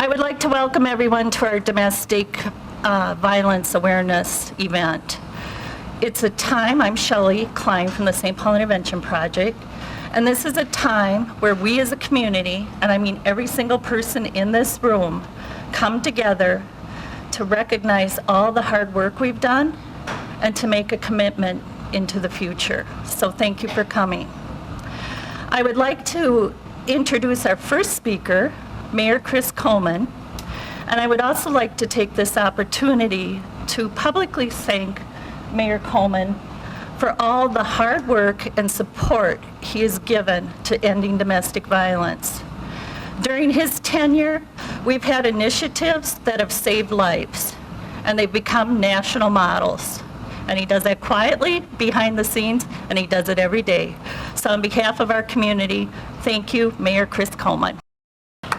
I would like to welcome everyone to our domestic violence awareness event. It's a time, I'm Shelley Klein from the St. Paul Intervention Project, and this is a time where we as a community, and I mean every single person in this room, come together to recognize all the hard work we've done and to make a commitment into the future. So thank you for coming. I would like to introduce our first speaker, Mayor Chris Coleman, and I would also like to take this opportunity to publicly thank Mayor Coleman for all the hard work and support he has given to ending domestic violence. During his tenure, we've had initiatives that have saved lives, and they've become national models. And he does that quietly, behind the scenes, and he does it every day. So on behalf of our community, thank you, Mayor Chris Coleman.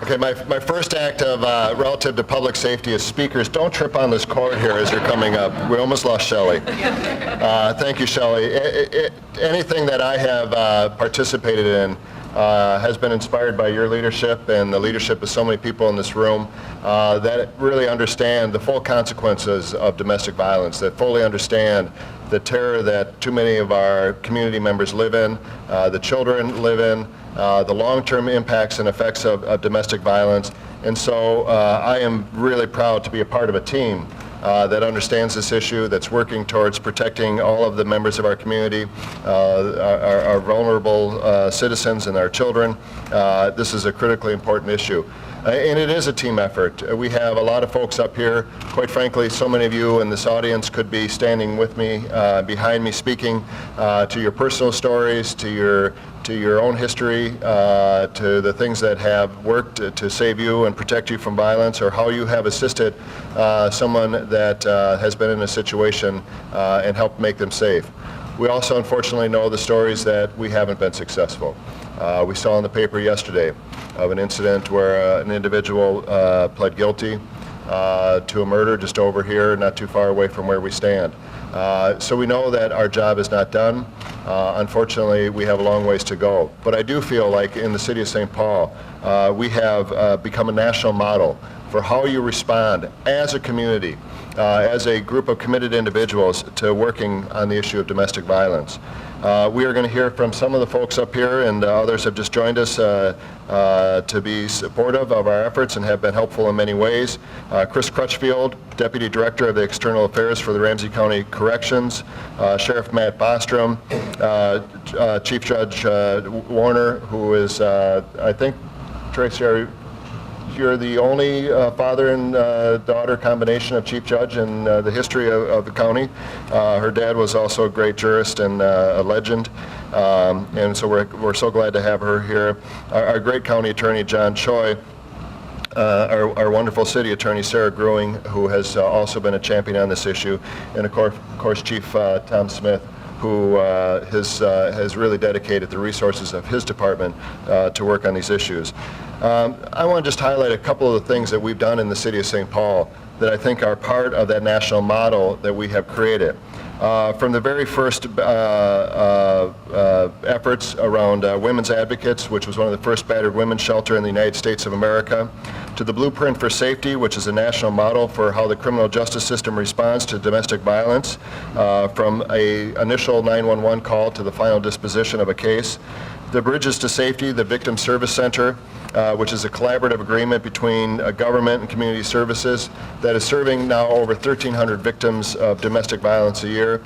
Okay, my first act of relative to public safety is speakers, don't trip on this cord here as you're coming up. We almost lost Shelley. Thank you, Shelley. Anything that I have participated in has been inspired by your leadership and the leadership of so many people in this room that really understand the full consequences of domestic violence, that fully understand the terror that too many of our community members live in, the children live in, the long-term impacts and effects of domestic violence. And so I am really proud to be a part of a team that understands this issue, that's working towards protecting all of the members of our community, our vulnerable citizens and our children. This is a critically important issue. And it is a team effort. We have a lot of folks up here. Quite frankly, so many of you in this audience could be standing with me, behind me, speaking to your personal stories, to your own history, to the things that have worked to save you and protect you from violence, or how you have assisted someone that has been in a situation and helped make them safe. We also unfortunately know the stories that we haven't been successful. We saw in the paper yesterday of an incident where an individual pled guilty to a murder just over here, not too far away from where we stand. So we know that our job is not done. Unfortunately, we have a long ways to go. But I do feel like in the city of St. Paul, we have become a national model for how you respond as a community, as a group of committed individuals to working on the issue of domestic violence. We are going to hear from some of the folks up here, and others have just joined us to be supportive of our efforts and have been helpful in many ways. Chris Crutchfield, Deputy Director of the External Affairs for the Ramsey County Corrections, Sheriff Matt Bostrom, Chief Judge Warner, who is, I think, Tracy, you're the only father and daughter combination of chief judge in the history of the county. Her dad was also a great jurist and a legend, and so we're so glad to have her here. Our great county attorney, John Choi, our wonderful city attorney, Sarah Grewing, who has also been a champion on this issue, and of course Chief Tom Smith, who has really dedicated the resources of his department to work on these issues. I want to just highlight a couple of the things that we've done in the city of St. Paul that I think are part of that national model that we have created. From the very first efforts around women's advocates, which was one of the first battered women's shelter in the United States of America, to the Blueprint for Safety, which is a national model for how the criminal justice system responds to domestic violence, from an initial 911 call to the final disposition of a case. The Bridges to Safety, the Victim Service Center, which is a collaborative agreement between government and community services that is serving now over 1,300 victims of domestic violence a year.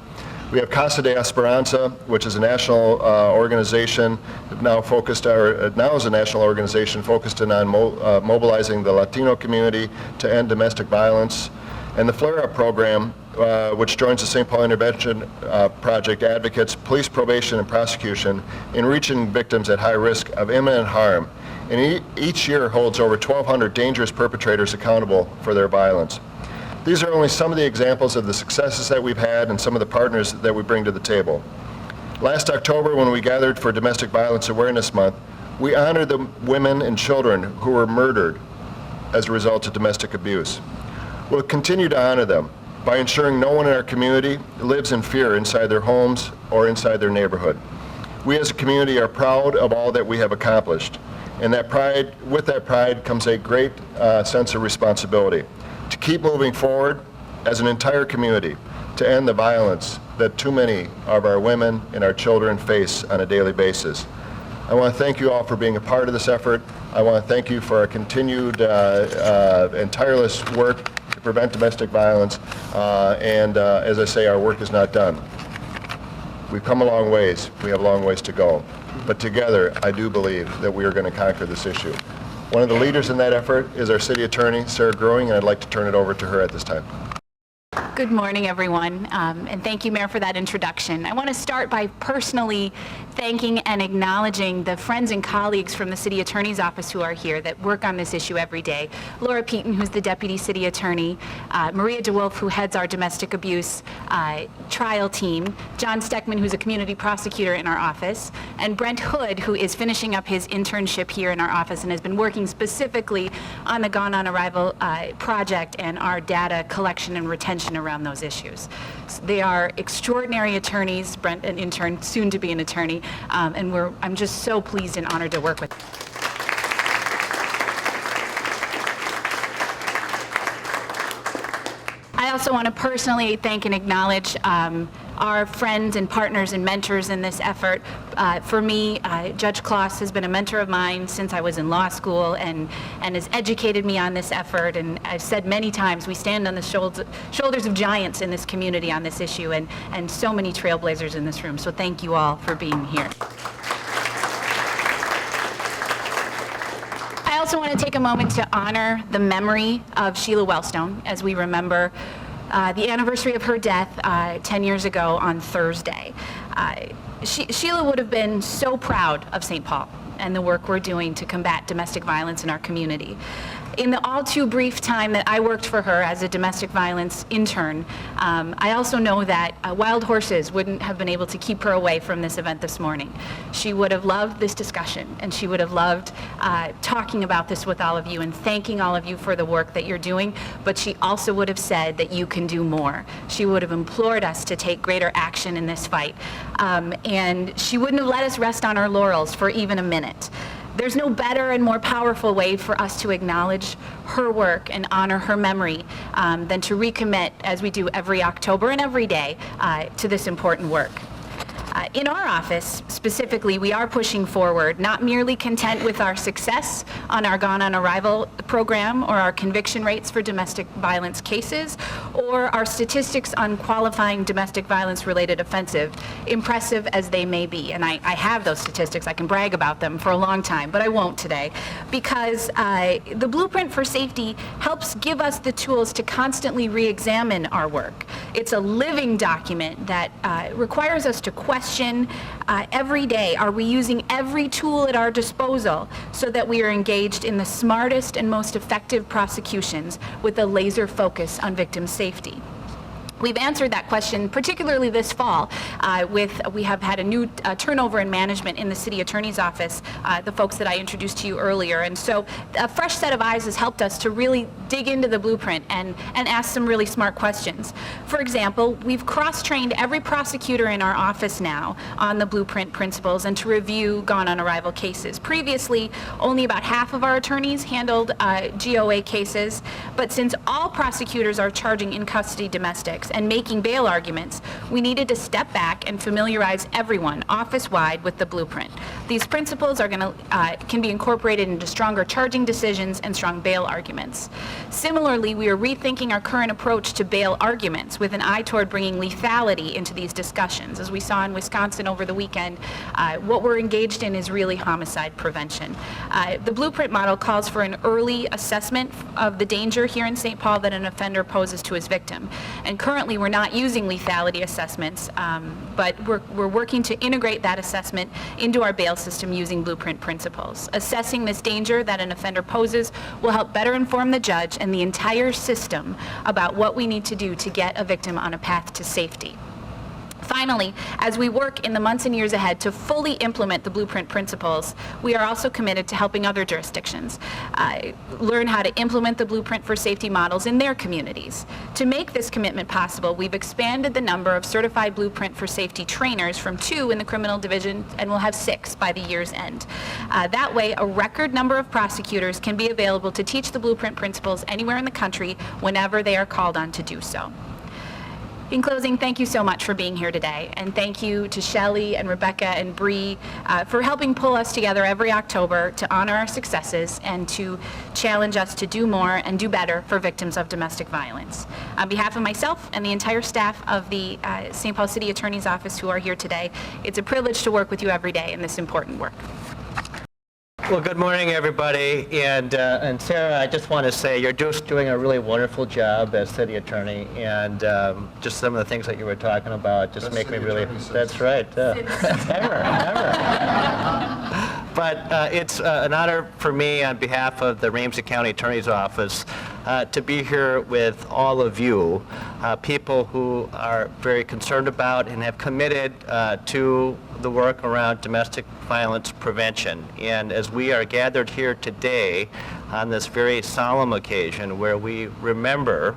We have Casa de Esperanza, which is a national organization now focused, or now is a national organization focused on mobilizing the Latino community to end domestic violence. And the Flare Up program, which joins the St. Paul Intervention Project, advocates police probation and prosecution in reaching victims at high risk of imminent harm, and each year holds over 1,200 dangerous perpetrators accountable for their violence. These are only some of the examples of the successes that we've had and some of the partners that we bring to the table. Last October, when we gathered for Domestic Violence Awareness Month, we honored the women and children who were murdered as a result of domestic abuse. We'll continue to honor them by ensuring no one in our community lives in fear inside their homes or inside their neighborhood. We as a community are proud of all that we have accomplished, And that pride, with that pride comes a great sense of responsibility to keep moving forward as an entire community to end the violence that too many of our women and our children face on a daily basis. I want to thank you all for being a part of this effort. I want to thank you for our continued and tireless work to prevent domestic violence. As I say, our work is not done. We've come a long ways. We have a long ways to go. But together, I do believe that we are going to conquer this issue. One of the leaders in that effort is our City Attorney, Sarah Growing, and I'd like to turn it over to her at this time. Good morning, everyone, and thank you, Mayor, for that introduction. I want to start by personally thanking and acknowledging the friends and colleagues from the City Attorney's Office who are here that work on this issue every day. Laura Peaton, who's the Deputy City Attorney, Maria DeWolf, who heads our domestic abuse trial team, John Steckman, who's a community prosecutor in our office, and Brent Hood, who is finishing up his internship here in our office and has been working specifically on the Gone on Arrival project and our data collection and retention around those issues. So they are extraordinary attorneys, Brent, an intern, soon to be an attorney, and I'm just so pleased and honored to work with them. I also want to personally thank and acknowledge our friends and partners and mentors in this effort. For me, Judge Kloss has been a mentor of mine since I was in law school and has educated me on this effort. And I've said many times, we stand on the shoulders of giants in this community on this issue, and so many trailblazers in this room. So thank you all for being here. I also want to take a moment to honor the memory of Sheila Wellstone as we remember the anniversary of her death 10 years ago on Thursday. Sheila would have been so proud of St. Paul and the work we're doing to combat domestic violence in our community. In the all too brief time that I worked for her as a domestic violence intern, I also know that wild horses wouldn't have been able to keep her away from this event this morning. She would have loved this discussion, and she would have loved talking about this with all of you and thanking all of you for the work that you're doing, but she also would have said that you can do more. She would have implored us to take greater action in this fight, and she wouldn't have let us rest on our laurels for even a minute. There's no better and more powerful way for us to acknowledge her work and honor her memory than to recommit, as we do every October and every day, to this important work. In our office, specifically, we are pushing forward, not merely content with our success on our Gone on Arrival program or our conviction rates for domestic violence cases or our statistics on qualifying domestic violence-related offensive, impressive as they may be. And I have those statistics. I can brag about them for a long time, but I won't today, because the Blueprint for Safety helps give us the tools to constantly re-examine our work. It's a living document that requires us to question every day, are we using every tool at our disposal so that we are engaged in the smartest and most effective prosecutions with a laser focus on victim safety? We've answered that question, particularly this fall, we have had a new turnover in management in the City Attorney's Office, the folks that I introduced to you earlier. And so a fresh set of eyes has helped us to really dig into the blueprint and ask some really smart questions. For example, we've cross-trained every prosecutor in our office now on the blueprint principles and to review Gone on Arrival cases. Previously, only about half of our attorneys handled GOA cases, but since all prosecutors are charging in-custody domestics and making bail arguments, we needed to step back and familiarize everyone office-wide with the blueprint. These principles are can be incorporated into stronger charging decisions and strong bail arguments. Similarly, we are rethinking our current approach to bail arguments with an eye toward bringing lethality into these discussions. As we saw in Wisconsin over the weekend, what we're engaged in is really homicide prevention. The blueprint model calls for an early assessment of the danger here in St. Paul that an offender poses to his victim. And currently we're not using lethality assessments, but we're working to integrate that assessment into our bail system using blueprint principles. Assessing this danger that an offender poses will help better inform the judge and the entire system about what we need to do to get a victim on a path to safety. Finally, as we work in the months and years ahead to fully implement the Blueprint principles, we are also committed to helping other jurisdictions learn how to implement the Blueprint for Safety models in their communities. To make this commitment possible, we've expanded the number of certified Blueprint for Safety trainers from 2 in the criminal division, and we'll have 6 by the year's end. That way, a record number of prosecutors can be available to teach the Blueprint principles anywhere in the country whenever they are called on to do so. In closing, thank you so much for being here today, and thank you to Shelley and Rebecca and Bree for helping pull us together every October to honor our successes and to challenge us to do more and do better for victims of domestic violence. On behalf of myself and the entire staff of the St. Paul City Attorney's Office who are here today, it's a privilege to work with you every day in this important work. Well, good morning, everybody. And Sarah, I just want to say you're just doing a really wonderful job as city attorney, and just some of the things that you were talking about just make me really. That's right. Ever. But it's an honor for me on behalf of the Ramsey County Attorney's Office to be here with all of you, people who are very concerned about and have committed to the work around domestic violence prevention. And as we are gathered here today on this very solemn occasion where we remember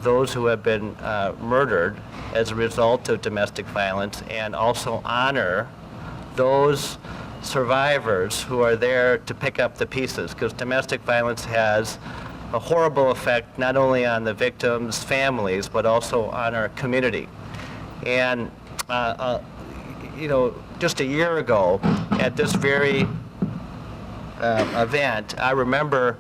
those who have been murdered as a result of domestic violence, and also honor those survivors who are there to pick up the pieces, because domestic violence has a horrible effect not only on the victims' families but also on our community. And you know, just a year ago at this very event, I remember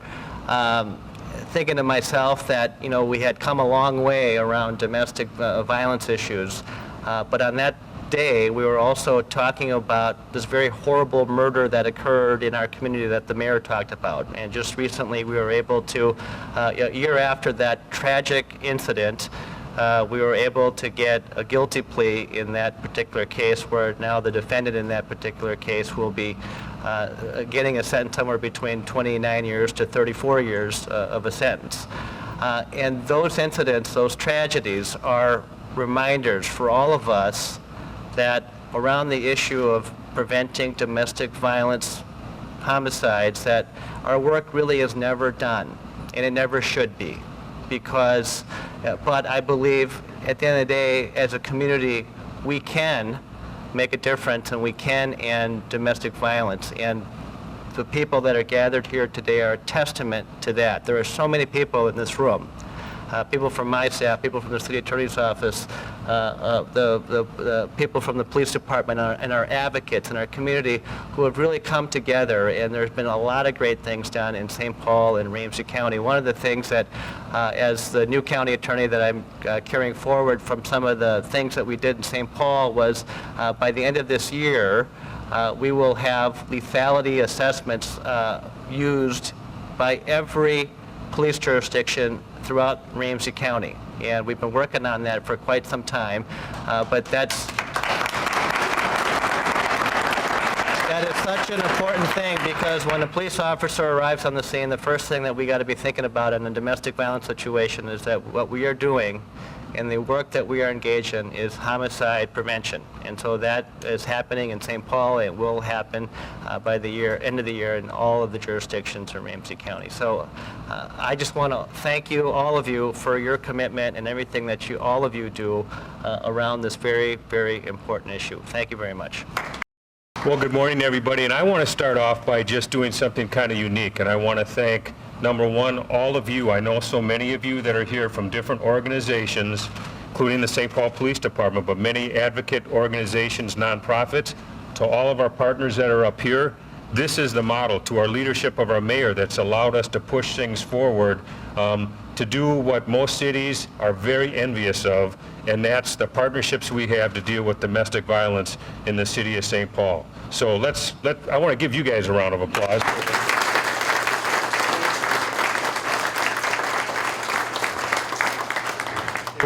thinking to myself that, you know, we had come a long way around domestic violence issues, but on that day we were also talking about this very horrible murder that occurred in our community that the mayor talked about. And just recently we were able to, a year after that tragic incident, we were able to get a guilty plea in that particular case, where now the defendant in that particular case will be getting a sentence somewhere between 29 years to 34 years of a sentence. And those incidents, those tragedies, are reminders for all of us that around the issue of preventing domestic violence, homicides, that our work really is never done, and it never should be. Because, but I believe at the end of the day, as a community, we can make a difference, and we can end domestic violence. And the people that are gathered here today are a testament to that. There are so many people in this room, people from my staff, people from the city attorney's office, the people from the police department, and our advocates in our community who have really come together, and there's been a lot of great things done in St. Paul and Ramsey County. One of the things that, as the new county attorney, that I'm carrying forward from some of the things that we did in St. Paul was, by the end of this year, we will have lethality assessments used by every police jurisdiction throughout Ramsey County. And we've been working on that for quite some time, but that is such an important thing, because when a police officer arrives on the scene, the first thing that we got to be thinking about in a domestic violence situation is that what we are doing and the work that we are engaged in is homicide prevention. And so that is happening in St. Paul. It will happen by the end of the year in all of the jurisdictions in Ramsey County. So I just want to thank you, all of you, for your commitment and everything that all of you do around this very, very important issue. Thank you very much. Well, good morning, everybody, and I want to start off by just doing something kind of unique, and I want to thank, number one, all of you. I know so many of you that are here from different organizations, including the St. Paul Police Department, but many advocate organizations, nonprofits. To all of our partners that are up here, this is the model, to our leadership of our mayor, that's allowed us to push things forward, to do what most cities are very envious of, and that's the partnerships we have to deal with domestic violence in the city of St. Paul. So I want to give you guys a round of applause.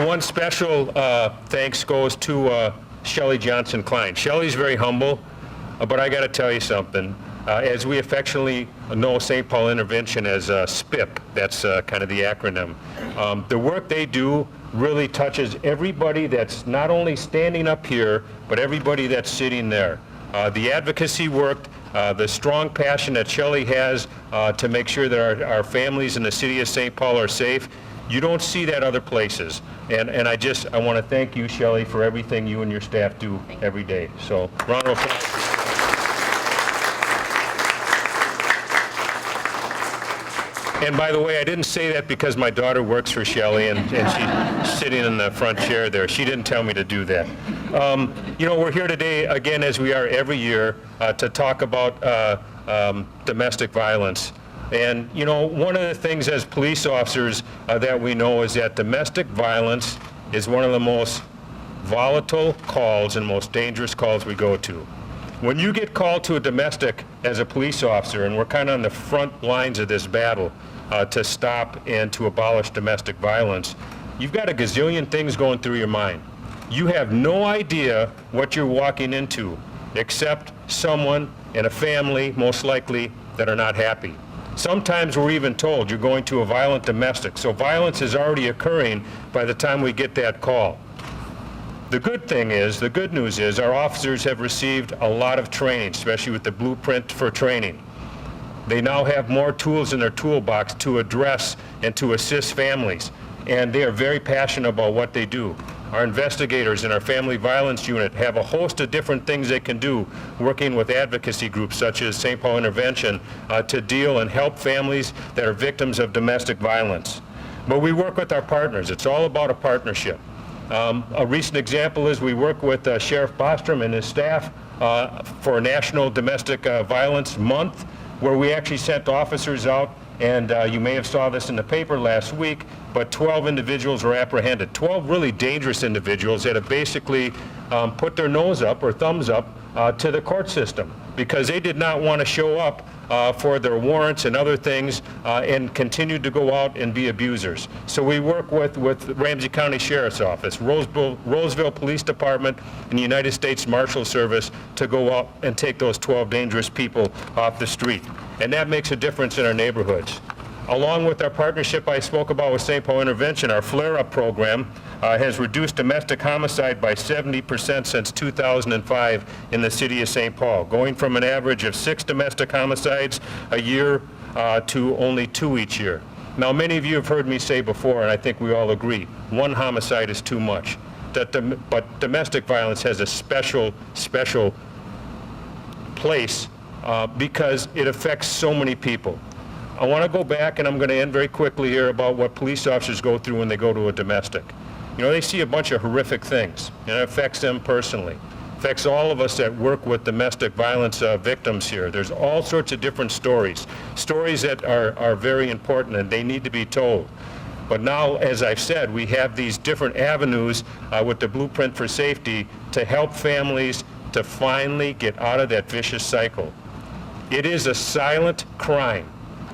One special thanks goes to Shelley Johnson Klein. Shelley's very humble, but I got to tell you something. As we affectionately know St. Paul Intervention as SPIP, that's kind of the acronym. The work they do really touches everybody that's not only standing up here, but everybody that's sitting there. The advocacy work, the strong passion that Shelley has to make sure that our families in the city of St. Paul are safe, you don't see that other places. And I want to thank you, Shelley, for everything you and your staff do every day. So, round of applause. And by the way, I didn't say that because my daughter works for Shelley and she's sitting in the front chair there. She didn't tell me to do that. We're here today, again, as we are every year, to talk about domestic violence. And, one of the things as police officers that we know is that domestic violence is one of the most volatile calls and most dangerous calls we go to. When you get called to a domestic as a police officer, and we're kind of on the front lines of this battle to stop and to abolish domestic violence, you've got a gazillion things going through your mind. You have no idea what you're walking into, except someone and a family, most likely, that are not happy. Sometimes we're even told you're going to a violent domestic, so violence is already occurring by the time we get that call. The good news is our officers have received a lot of training, especially with the blueprint for training. They now have more tools in their toolbox to address and to assist families, and they are very passionate about what they do. Our investigators in our family violence unit have a host of different things they can do, working with advocacy groups such as St. Paul Intervention to deal and help families that are victims of domestic violence. But we work with our partners. It's all about a partnership. A recent example is we work with Sheriff Bostrom and his staff for National Domestic Violence Month, where we actually sent officers out, and you may have saw this in the paper last week, but 12 individuals were apprehended. 12 really dangerous individuals that have basically put their nose up or thumbs up to the court system because they did not want to show up for their warrants and other things and continued to go out and be abusers. So we work with Ramsey County Sheriff's Office, Roseville Police Department, and the United States Marshal Service to go out and take those 12 dangerous people off the street. And that makes a difference in our neighborhoods. Along with our partnership I spoke about with St. Paul Intervention, our Flare-Up program has reduced domestic homicide by 70% since 2005 in the city of St. Paul, going from an average of 6 domestic homicides a year to only 2 each year. Now, many of you have heard me say before, and I think we all agree, 1 homicide is too much. But domestic violence has a special place because it affects so many people. I want to go back, and I'm going to end very quickly here about what police officers go through when they go to a domestic. They see a bunch of horrific things, and it affects them personally. It affects all of us that work with domestic violence victims here. There's all sorts of different stories that are very important, and they need to be told. But now, as I've said, we have these different avenues with the Blueprint for Safety to help families to finally get out of that vicious cycle. It is a silent crime.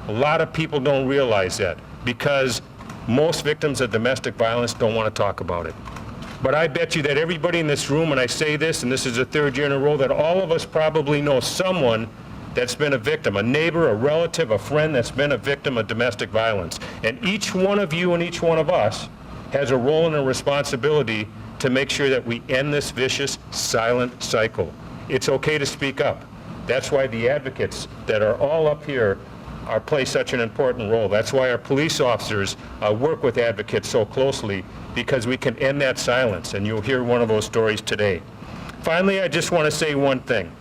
A lot of people don't realize that because most victims of domestic violence don't want to talk about it. But I bet you that everybody in this room, and I say this, and this is the 3rd year in a row, that all of us probably know someone that's been a victim, a neighbor, a relative, a friend that's been a victim of domestic violence. And each one of you and each one of us has a role and a responsibility to make sure that we end this vicious, silent cycle. It's okay to speak up. That's why the advocates that are all up here play such an important role. That's why our police officers work with advocates so closely, because we can end that silence, and you'll hear one of those stories today. Finally, I just want to say one thing.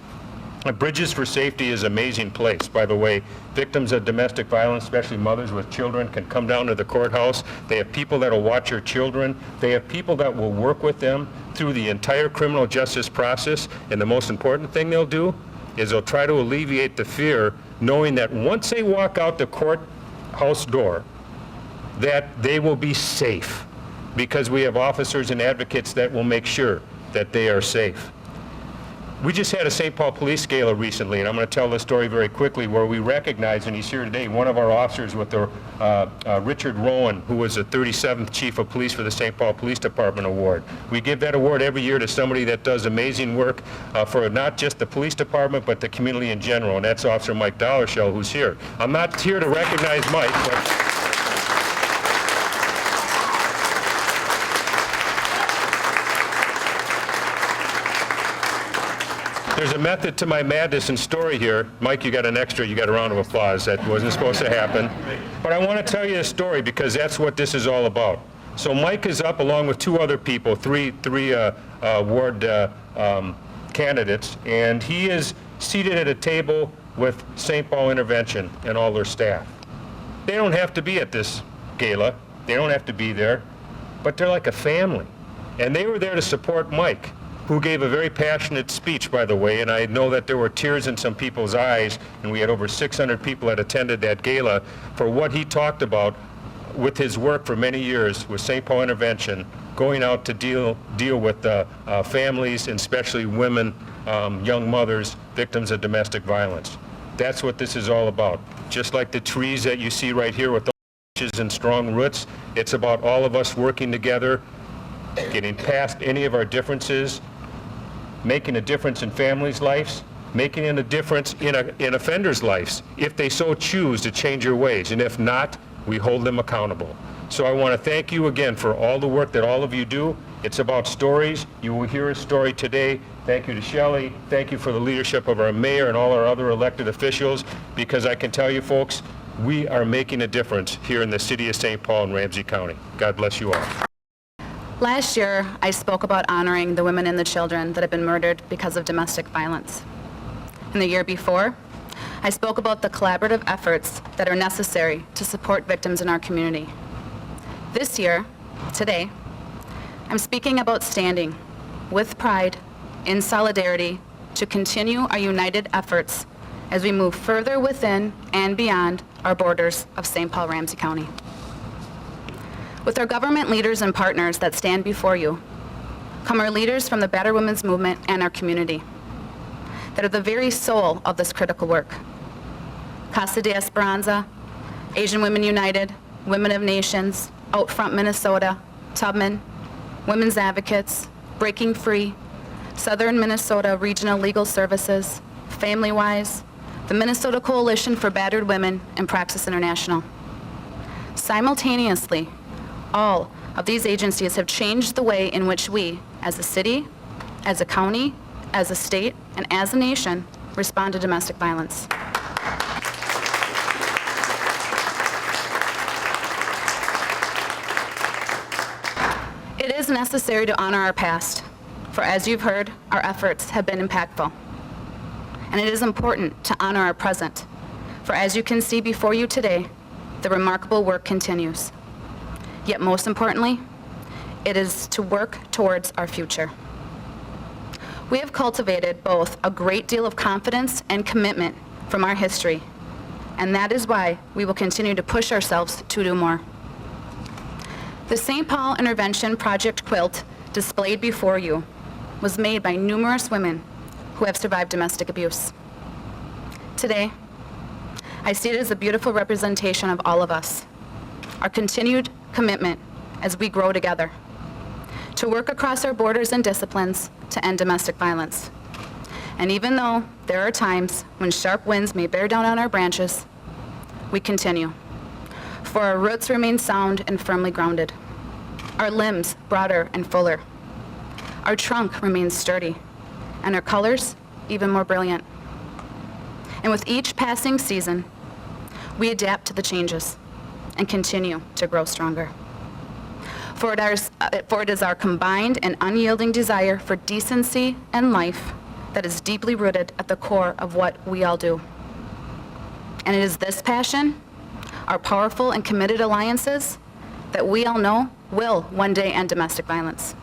Bridges for Safety is an amazing place. By the way, victims of domestic violence, especially mothers with children, can come down to the courthouse. They have people that will watch your children. They have people that will work with them through the entire criminal justice process, and the most important thing they'll do is they'll try to alleviate the fear, knowing that once they walk out the courthouse door, that they will be safe, because we have officers and advocates that will make sure that they are safe. We just had a St. Paul Police Gala recently, and I'm going to tell this story very quickly, where we recognized, and he's here today, one of our officers with the Richard Rowan, who was the 37th Chief of Police for the St. Paul Police Department Award. We give that award every year to somebody that does amazing work for not just the police department, but the community in general, and that's Officer Mike Dollarshell, who's here. I'm not here to recognize Mike, but there's a method to my madness and story here. Mike, you got an extra, you got a round of applause. That wasn't supposed to happen. But I want to tell you a story because that's what this is all about. So Mike is up along with two other people, three ward candidates, and he is seated at a table with St. Paul Intervention and all their staff. They don't have to be at this gala. They don't have to be there, but they're like a family. And they were there to support Mike, who gave a very passionate speech, by the way, and I know that there were tears in some people's eyes, and we had over 600 people that attended that gala for what he talked about with his work for many years with St. Paul Intervention, going out to deal with families, and especially women, young mothers, victims of domestic violence. That's what this is all about. Just like the trees that you see right here with the branches and strong roots, it's about all of us working together, getting past any of our differences, making a difference in families' lives, making a difference in offenders' lives, if they so choose to change their ways. And if not, we hold them accountable. So I want to thank you again for all the work that all of you do. It's about stories. You will hear a story today. Thank you to Shelley. Thank you for the leadership of our mayor and all our other elected officials, because I can tell you folks, we are making a difference here in the city of St. Paul and Ramsey County. God bless you all. Last year, I spoke about honoring the women and the children that have been murdered because of domestic violence. And the year before, I spoke about the collaborative efforts that are necessary to support victims in our community. This year, today, I'm speaking about standing with pride, in solidarity, to continue our united efforts as we move further within and beyond our borders of St. Paul Ramsey County. With our government leaders and partners that stand before you, come our leaders from the Battered Women's Movement and our community that are the very soul of this critical work. Casa de Esperanza, Asian Women United, Women of Nations, Out Front Minnesota, Tubman, Women's Advocates, Breaking Free, Southern Minnesota Regional Legal Services, FamilyWise, the Minnesota Coalition for Battered Women, and Praxis International. Simultaneously, all of these agencies have changed the way in which we, as a city, as a county, as a state, and as a nation, respond to domestic violence. It is necessary to honor our past, for as you've heard, our efforts have been impactful. And it is important to honor our present, for as you can see before you today, the remarkable work continues. Yet most importantly, it is to work towards our future. We have cultivated both a great deal of confidence and commitment from our history, and that is why we will continue to push ourselves to do more. The St. Paul Intervention Project quilt displayed before you was made by numerous women who have survived domestic abuse. Today, I see it as a beautiful representation of all of us, our continued commitment as we grow together, to work across our borders and disciplines to end domestic violence. And even though there are times when sharp winds may bear down on our branches, we continue. For our roots remain sound and firmly grounded, our limbs broader and fuller, our trunk remains sturdy, and our colors even more brilliant. And with each passing season, we adapt to the changes and continue to grow stronger. For it is our combined and unyielding desire for decency and life that is deeply rooted at the core of what we all do. And it is this passion, our powerful and committed alliances, that we all know will one day end domestic violence.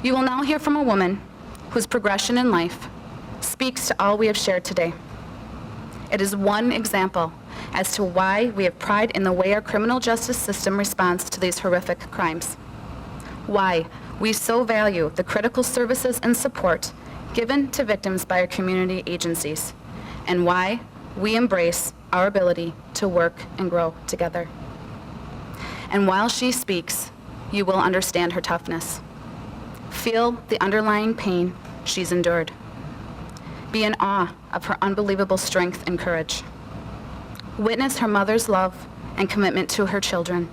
You will now hear from a woman whose progression in life speaks to all we have shared today. It is one example as to why we have pride in the way our criminal justice system responds to these horrific crimes. Why We so value the critical services and support given to victims by our community agencies, and why we embrace our ability to work and grow together. And while she speaks, you will understand her toughness. Feel the underlying pain she's endured. Be in awe of her unbelievable strength and courage. Witness her mother's love and commitment to her children.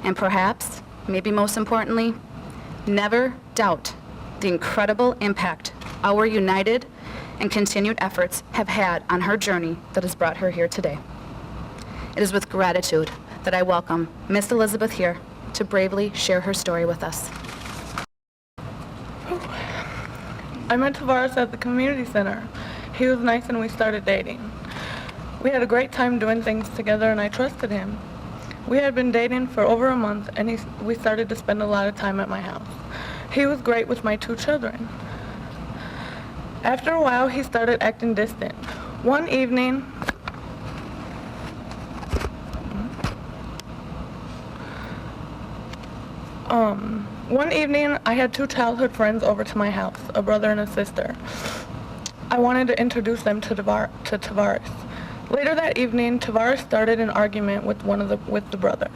And perhaps, maybe most importantly, never doubt the incredible impact our united and continued efforts have had on her journey that has brought her here today. It is with gratitude that I welcome Miss Elizabeth here to bravely share her story with us. I met Tavares at the community center. He was nice and we started dating. We had a great time doing things together and I trusted him. We had been dating for over a month and we started to spend a lot of time at my house. He was great with my 2 children. After a while, he started acting distant. One evening, I had 2 childhood friends over to my house, a brother and a sister. I wanted to introduce them to Tavares. Later that evening, Tavares started an argument with the brother,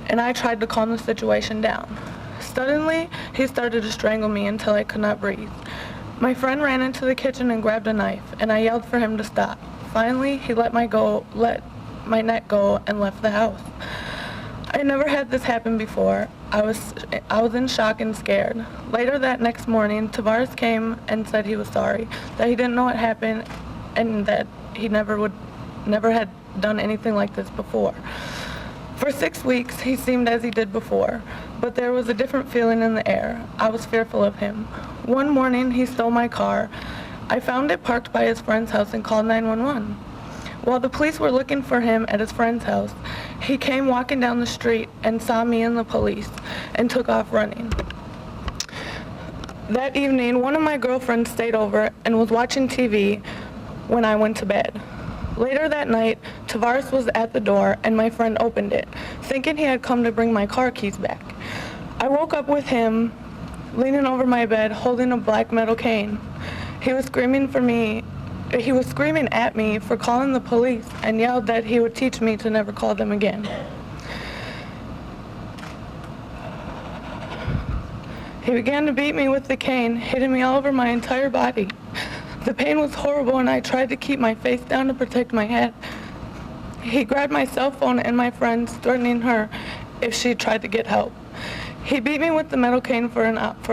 and I tried to calm the situation down. Suddenly, he started to strangle me until I could not breathe. My friend ran into the kitchen and grabbed a knife, and I yelled for him to stop. Finally, he let my neck go and left the house. I never had this happen before. I was in shock and scared. Later that next morning, Tavares came and said he was sorry, that he didn't know what happened, and that he never had done anything like this before. For 6 weeks, he seemed as he did before, but there was a different feeling in the air. I was fearful of him. One morning, he stole my car. I found it parked by his friend's house and called 911. While the police were looking for him at his friend's house, he came walking down the street and saw me and the police and took off running. That evening, one of my girlfriends stayed over and was watching TV when I went to bed. Later that night, Tavares was at the door and my friend opened it, thinking he had come to bring my car keys back. I woke up with him leaning over my bed holding a black metal cane. He was screaming at me for calling the police and yelled that he would teach me to never call them again. He began to beat me with the cane, hitting me all over my entire body. The pain was horrible and I tried to keep my face down to protect my head. He grabbed my cell phone and my friends, threatening her if she tried to get help. He beat me with the metal cane for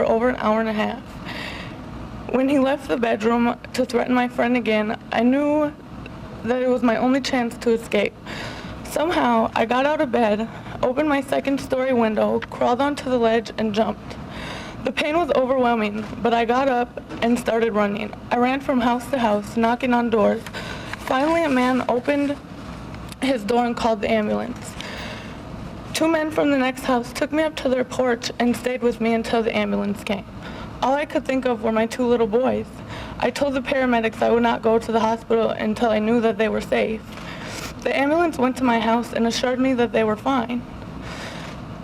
over an hour and a half. When he left the bedroom to threaten my friend again, I knew that it was my only chance to escape. Somehow, I got out of bed, opened my second-story window, crawled onto the ledge, and jumped. The pain was overwhelming, but I got up and started running. I ran from house to house, knocking on doors. Finally, a man opened his door and called the ambulance. 2 men from the next house took me up to their porch and stayed with me until the ambulance came. All I could think of were my 2 little boys. I told the paramedics I would not go to the hospital until I knew that they were safe. The ambulance went to my house and assured me that they were fine.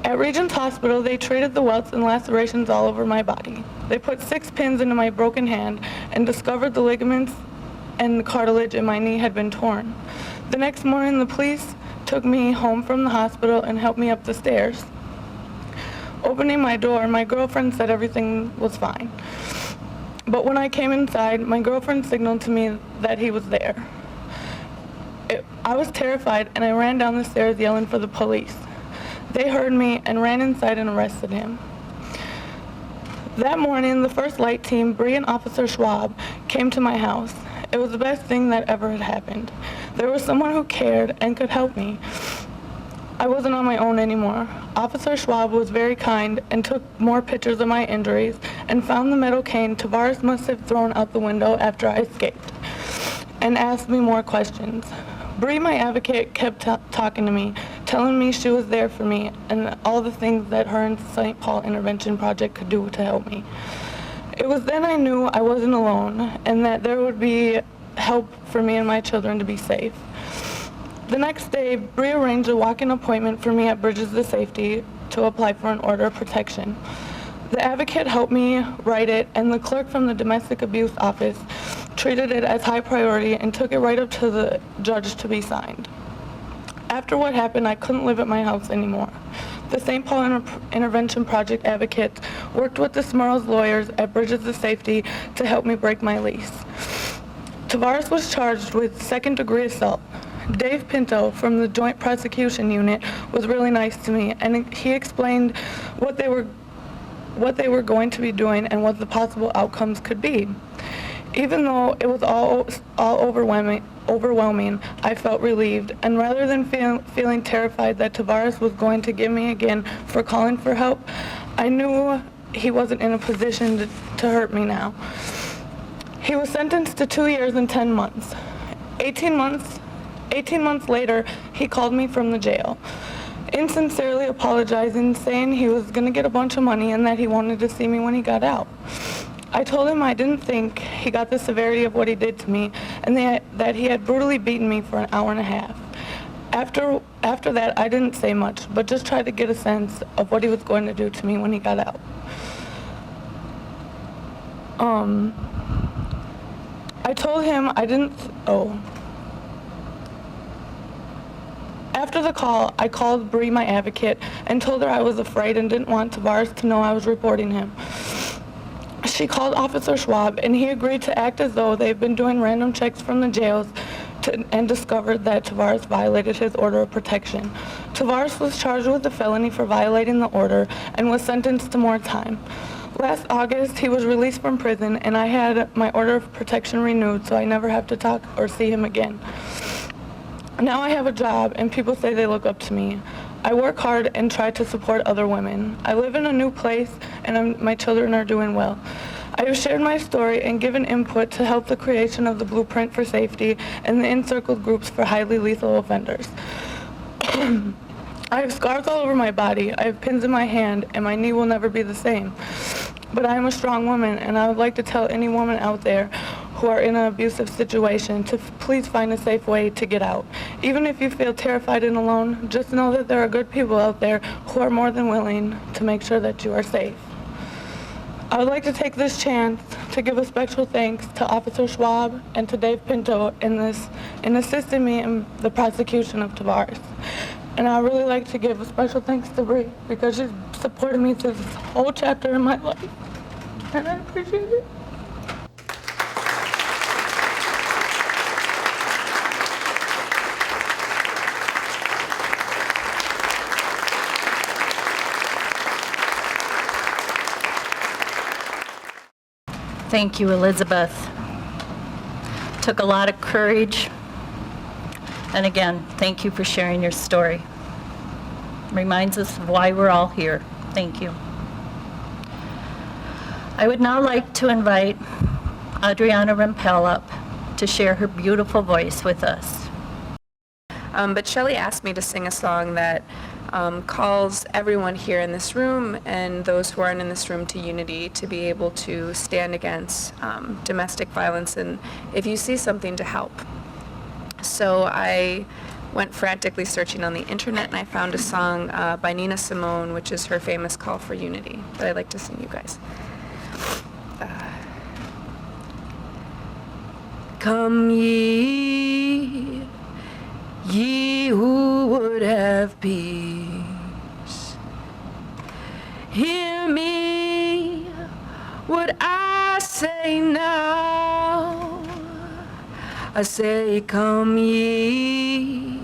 At Regents Hospital, they treated the welts and lacerations all over my body. They put 6 pins into my broken hand and discovered the ligaments and the cartilage in my knee had been torn. The next morning, the police took me home from the hospital and helped me up the stairs. Opening my door, my girlfriend said everything was fine. But when I came inside, my girlfriend signaled to me that he was there. I was terrified and I ran down the stairs yelling for the police. They heard me and ran inside and arrested him. That morning, the first light team, Bree and Officer Schwab, came to my house. It was the best thing that ever had happened. There was someone who cared and could help me. I wasn't on my own anymore. Officer Schwab was very kind and took more pictures of my injuries and found the metal cane Tavares must have thrown out the window after I escaped and asked me more questions. Bree, my advocate, kept talking to me, telling me she was there for me and all the things that her and St. Paul Intervention Project could do to help me. It was then I knew I wasn't alone and that there would be help for me and my children to be safe. The next day, Bree arranged a walk-in appointment for me at Bridges to Safety to apply for an order of protection. The advocate helped me write it, and the clerk from the domestic abuse office treated it as high priority and took it right up to the judge to be signed. After what happened, I couldn't live at my house anymore. The St. Paul Intervention Project advocates worked with the Smurls lawyers at Bridges of Safety to help me break my lease. Tavares was charged with second-degree assault. Dave Pinto from the Joint Prosecution Unit was really nice to me, and he explained what they were going to be doing and what the possible outcomes could be. Even though it was all overwhelming, I felt relieved, and rather than feeling terrified that Tavares was going to get me again for calling for help, I knew he wasn't in a position to hurt me now. He was sentenced to 2 years and 10 months. 18 months later, he called me from the jail, insincerely apologizing, saying he was going to get a bunch of money and that he wanted to see me when he got out. I told him I didn't think he got the severity of what he did to me, and that he had brutally beaten me for an hour and a half. After that, I didn't say much, but just tried to get a sense of what he was going to do to me when he got out. I told him I didn't, After the call, I called Bree, my advocate, and told her I was afraid and didn't want Tavares to know I was reporting him. She called Officer Schwab, and he agreed to act as though they've been doing random checks from the jails and discovered that Tavares violated his order of protection. Tavares was charged with a felony for violating the order and was sentenced to more time. Last August, he was released from prison, and I had my order of protection renewed, so I never have to talk or see him again. Now I have a job, and people say they look up to me. I work hard and try to support other women. I live in a new place, and my children are doing well. I have shared my story and given input to help the creation of the Blueprint for Safety and the encircled groups for highly lethal offenders. I have scars all over my body, I have pins in my hand, and my knee will never be the same. But I am a strong woman, and I would like to tell any woman out there who are in an abusive situation to please find a safe way to get out. Even if you feel terrified and alone, just know that there are good people out there who are more than willing to make sure that you are safe. I would like to take this chance to give a special thanks to Officer Schwab and to Dave Pinto in assisting me in the prosecution of Tavares. And I would really like to give a special thanks to Bree because she's supported me through this whole chapter in my life. And I appreciate it. Thank you, Elizabeth. Took a lot of courage. And again, thank you for sharing your story. Reminds us of why we're all here. Thank you. I would now like to invite Adriana Rempel up to share her beautiful voice with us. But Shelley asked me to sing a song that calls everyone here in this room and those who aren't in this room to unity to be able to stand against domestic violence and if you see something to help. So I went frantically searching on the internet and I found a song by Nina Simone, which is her famous call for unity, that I'd like to sing you guys. Come ye who would have peace, hear me what I say now. I say, come ye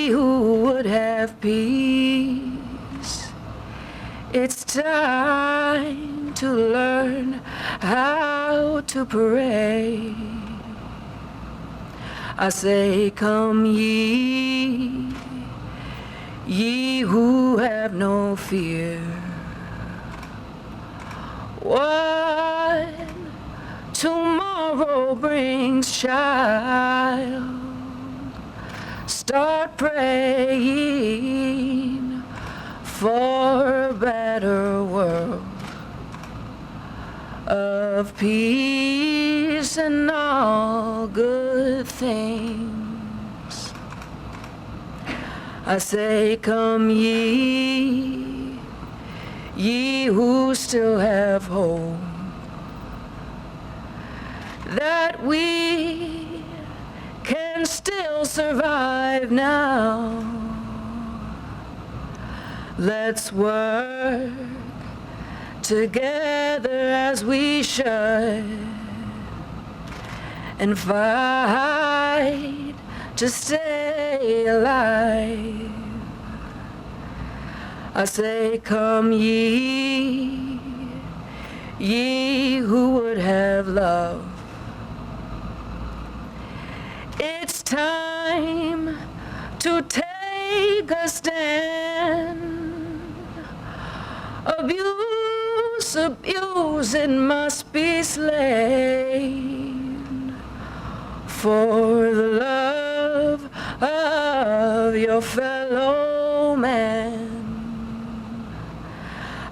who would have peace. It's time to learn how to pray. I say, come ye who have no fear. What tomorrow brings, child, start praying for a better world of peace and all good things. I say, come ye ye who still have hope, that we can still survive now. Let's work together as we should and fight to stay alive. I say, come ye, ye who would have love. It's time to take a stand. Abuse, abuse, it must be slain for the love of your fellow man.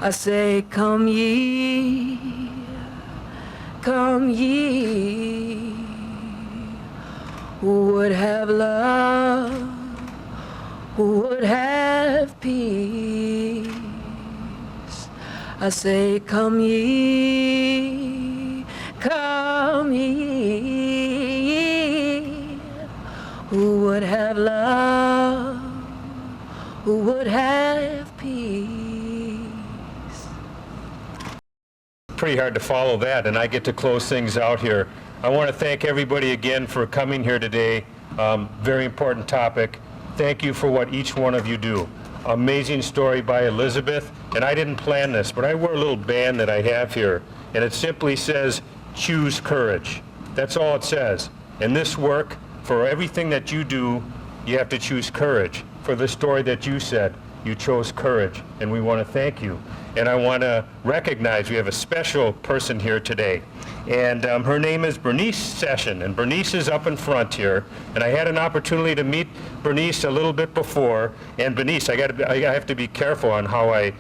I say, come ye, who would have love, who would have peace. I say, come ye, who would have love, who would have peace. Pretty hard to follow that, and I get to close things out here. I want to thank everybody again for coming here today. Very important topic. Thank you for what each one of you do. Amazing story by Elizabeth, and I didn't plan this, but I wear a little band that I have here, and it simply says, choose courage. That's all it says. In this work, for everything that you do, you have to choose courage. For the story that you said, you chose courage, and we want to thank you. And I want to recognize we have a special person here today. And her name is Bernice Session, and Bernice is up in front here. And I had an opportunity to meet Bernice a little bit before. And Bernice, I have to be careful on how I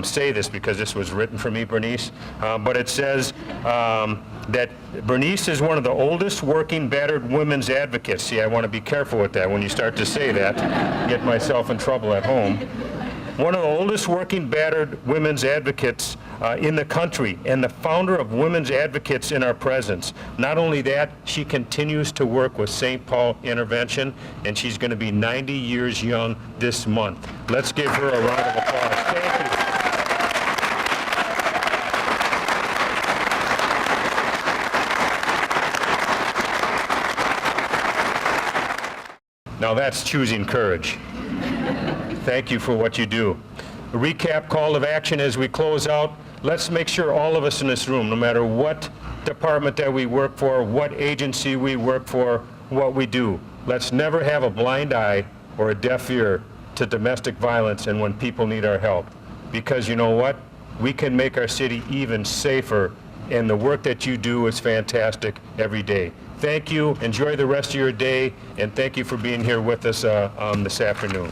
say this because this was written for me, Bernice. But it says that Bernice is one of the oldest working battered women's advocates. See, I want to be careful with that when you start to say that, get myself in trouble at home. One of the oldest working battered women's advocates in the country, and the founder of Women's Advocates in Our Presence. Not only that, she continues to work with St. Paul Intervention, and she's going to be 90 years young this month. Let's give her a round of applause. Thank you. Now that's choosing courage. Thank you for what you do. A recap call of action as we close out. Let's make sure all of us in this room, no matter what department that we work for, what agency we work for, what we do, let's never have a blind eye or a deaf ear to domestic violence and when people need our help. Because you know what? We can make our city even safer, and the work that you do is fantastic every day. Thank you. Enjoy the rest of your day, and thank you for being here with us this afternoon.